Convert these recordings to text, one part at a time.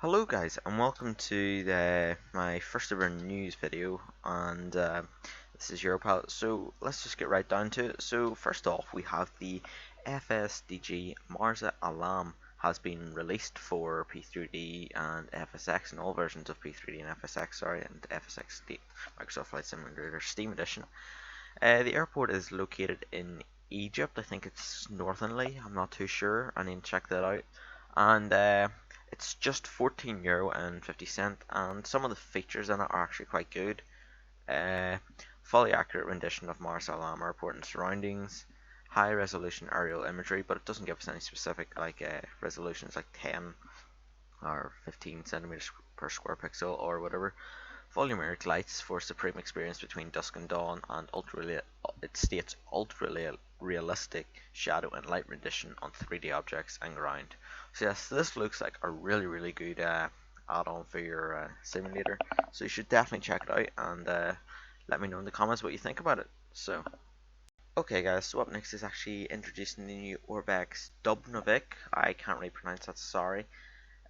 Hello guys and welcome to my first ever news video, and this is Europilot. So let's just get right down to it. So first off, we have the FSDG Marsa Alam has been released for P3D and FSX, and all versions of P3D and FSX, and FSX Microsoft Flight Simulator Steam Edition. The airport is located in Egypt. I think it's northernly. I'm not too sure. I need to check that out. And it's just €14 and 50 cents, and some of the features in it are actually quite good. Uh, Fully accurate rendition of Marsa Alam Airport and surroundings, high resolution aerial imagery, but it doesn't give us any specific resolutions like 10 or 15 centimeters per square pixel or whatever. Full numeric lights for supreme experience between dusk and dawn, and it states ultra realistic shadow and light rendition on 3D objects and ground. So yes, this looks like a really good add-on for your simulator. So you should definitely check it out, and let me know in the comments what you think about it. So okay guys, so up next is actually introducing the new Orbx Dubrovnik. I can't really pronounce that, sorry.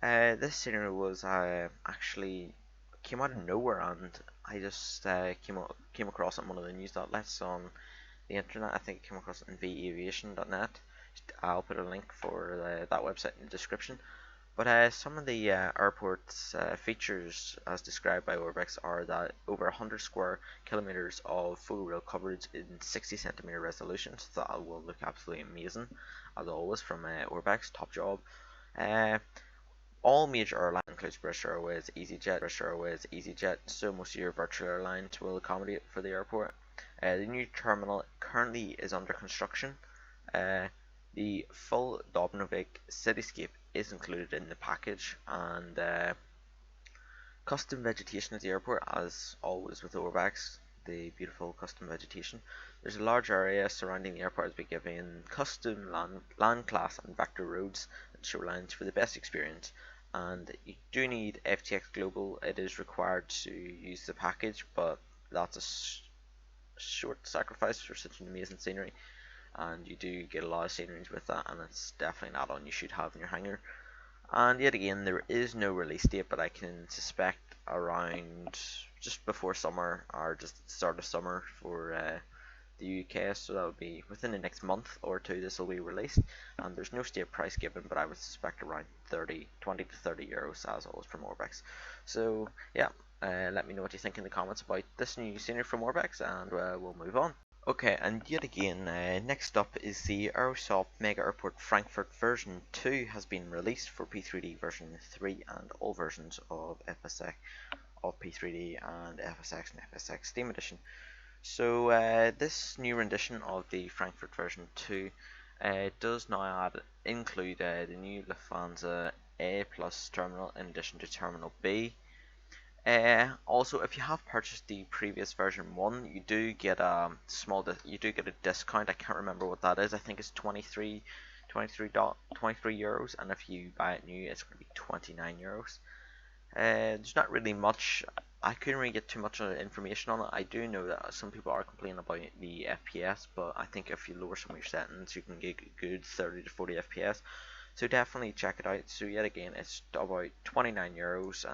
This scenery was actually came out of nowhere, and I just came across it on one of the news outlets on the internet. I think it came across it on vaviation.net. I'll put a link for that website in the description. But some of the airport's features, as described by Orbx, are that over 100 square kilometers of photoreal coverage in 60 centimeter resolution. So that will look absolutely amazing, as always, from Orbx. Top job. All major airlines, includes British Airways, EasyJet, so most of your virtual airlines will accommodate for the airport. The new terminal currently is under construction. The full Dubrovnik cityscape is included in the package, and custom vegetation at the airport, as always with Orbx, the beautiful custom vegetation. There's a large area surrounding the airport has been given custom land class and vector roads and shorelines for the best experience. And you do need FTX Global. It is required to use the package, but that's a short sacrifice for such an amazing scenery, and you do get a lot of sceneries with that, and it's definitely an add-on you should have in your hangar. And yet again, there is no release date, but I can suspect around just before summer or just at the start of summer for the UK, so that would be within the next month or two. This will be released, and there's no state price given, but I would suspect around 20 to 30 euros, as always, from Orbx. So yeah, let me know what you think in the comments about this new scenery from Orbx, and we'll move on. Okay, and yet again, next up is the Aerosoft Mega Airport Frankfurt version 2 has been released for P3D version 3 and all versions of FSX of P3D and FSX and FSX Steam Edition. So this new rendition of the Frankfurt version 2 does now include the new Lufthansa A Plus terminal in addition to Terminal B. Also, if you have purchased the previous version 1, you do get a discount. I can't remember what that is. I think it's 23 euros, and if you buy it new, it's going to be 29 euros. There's not really much. I couldn't really get too much information on it. I do know that some people are complaining about the FPS, but I think if you lower some of your settings, you can get a good 30 to 40 FPS. So definitely check it out. So yet again, it's about 29 euros.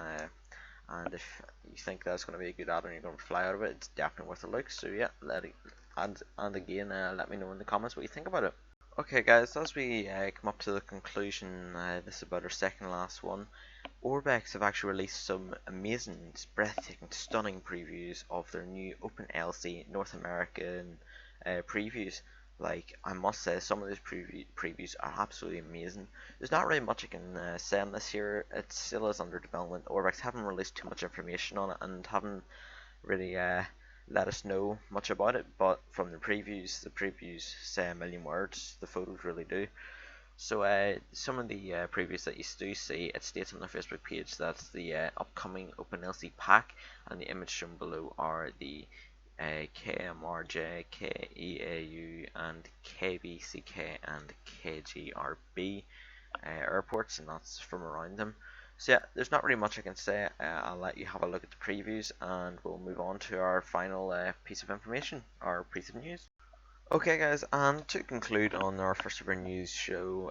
And if you think that's going to be a good add-on, you're going to fly out of it, it's definitely worth a look. So yeah, and again, let me know in the comments what you think about it. Okay guys, as we come up to the conclusion, this is about our second last one. Orbx have actually released some amazing, breathtaking, stunning previews of their new OpenLC North American previews. Like, I must say, some of these previews are absolutely amazing. There's not really much I can say on this here. It still is under development. Orbx haven't released too much information on it and haven't really let us know much about it. But from the previews say a million words. The photos really do. So some of the previews that you do see, it states on their Facebook page that the upcoming OpenLC pack, and the image shown below are the KMRJ, KEAU, and KBCK and KGRB airports, and that's from around them. So yeah, there's not really much I can say. I'll let you have a look at the previews, and we'll move on to our final piece of information, our piece of news. Okay guys, and to conclude on our first ever news show,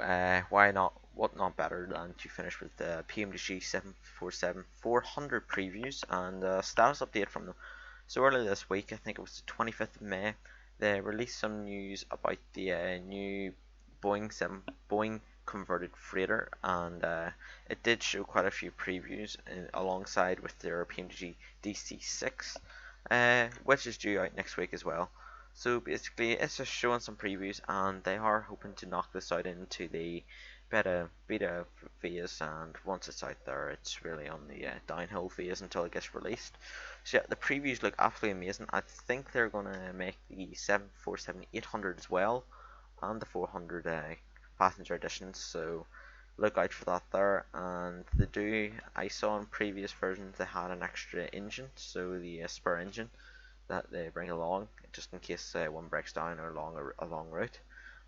why what not better than to finish with the PMDG 747 400 previews and status update from them. So earlier this week, I think it was the 25th of May, they released some news about the new Boeing converted freighter, and it did show quite a few previews alongside with their PMDG DC6, which is due out next week as well. So basically, it's just showing some previews, and they are hoping to knock this out into the beta phase, and once it's out there, it's really on the downhill phase until it gets released. So yeah, the previews look absolutely amazing. I think they're gonna make the 747-800 as well, and the 400 passenger editions. So look out for that there. And they do. I saw in previous versions they had an extra engine, so the spare engine that they bring along, just in case one breaks down or along a long route,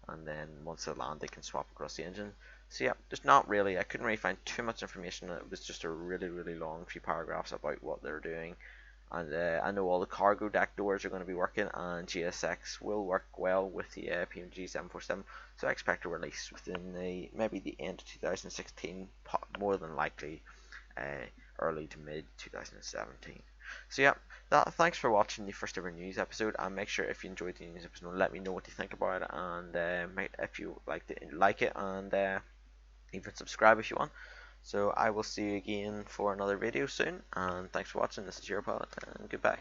and then once they land they can swap across the engine. So yeah, there's not really, I couldn't really find too much information. It was just a really long few paragraphs about what they're doing. And I know all the cargo deck doors are going to be working, and GSX will work well with the PMG 747. So I expect a release within maybe the end of 2016, more than likely early to mid 2017. So yeah, thanks for watching the first ever news episode, and make sure if you enjoyed the news episode, let me know what you think about it, and if you like it, and even subscribe if you want. So I will see you again for another video soon, and thanks for watching. This is Europilot, and goodbye.